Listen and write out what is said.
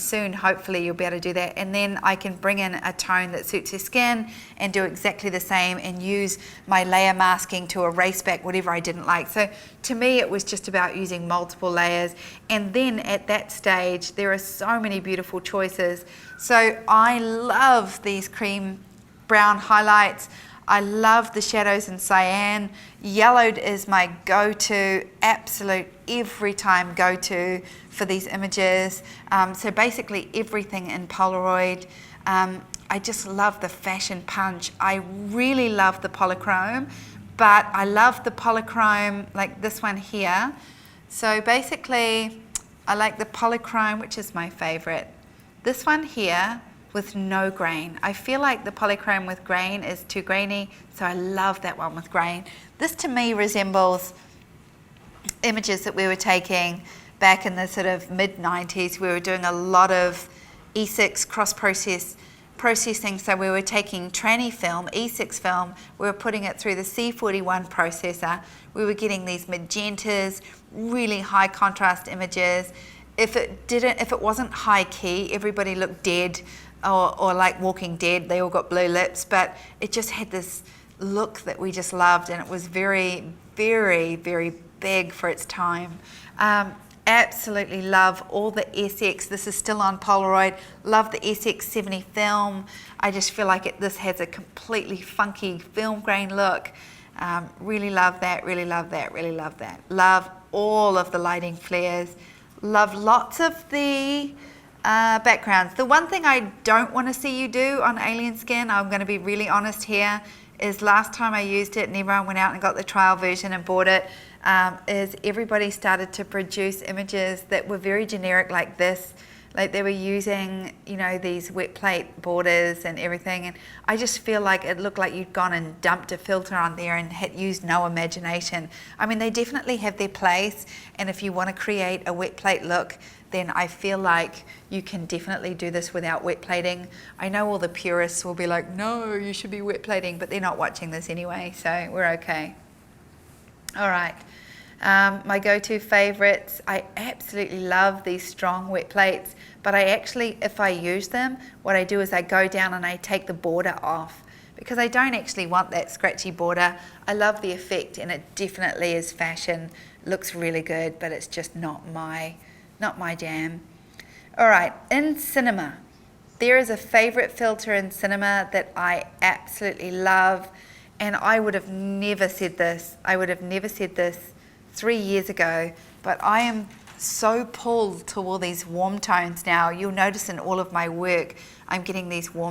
soon hopefully you'll be able to do that, and then I can bring in a tone that suits your skin and do exactly the same and use my layer masking to erase back whatever I didn't like. So to me it was just about using multiple layers, and then at that stage there are so many beautiful choices. So I love these cream brown highlights. I love the shadows in cyan. Yellowed is my go-to, absolute every time go-to for these images. So basically everything in Polaroid. I just love the fashion punch. I really love the polychrome, but I love the polychrome like this one here. So basically I like the polychrome, which is my favorite. This one here with no grain. I feel like the polychrome with grain is too grainy, so I love that one with grain. This to me resembles images that we were taking back in the sort of mid-90s. We were doing a lot of E6 processing, so we were taking tranny film, E6 film, we were putting it through the C41 processor. We were getting these magentas, really high contrast images. If it wasn't high key, everybody looked dead, or like Walking Dead, they all got blue lips, but it just had this look that we just loved, and it was very, very, very big for its time. Absolutely love all the SX. This is still on Polaroid. Love the SX70 film. I just feel like this has a completely funky film grain look. Really love that, really love that, really love that. Love all of the lighting flares. Love lots of the backgrounds. The one thing I don't want to see you do on Alien Skin, I'm going to be really honest here, is last time I used it and everyone went out and got the trial version and bought it, is everybody started to produce images that were very generic like this. Like they were using, you know, these wet plate borders and everything, and I just feel like it looked like you'd gone and dumped a filter on there and had used no imagination. I mean, they definitely have their place, and if you want to create a wet plate look, then I feel like you can definitely do this without wet plating. I know all the purists will be like, no, you should be wet plating, but they're not watching this anyway, so we're okay. All right. My go-to favorites, I absolutely love these strong wet plates, but I actually, if I use them, what I do is I go down and I take the border off, because I don't actually want that scratchy border. I love the effect, and it definitely is fashion, looks really good, but it's just not my jam. All right, in cinema, there is a favorite filter in cinema that I absolutely love, and I would have never said this. 3 years ago, but I am so pulled to all these warm tones now. You'll notice in all of my work, I'm getting these warm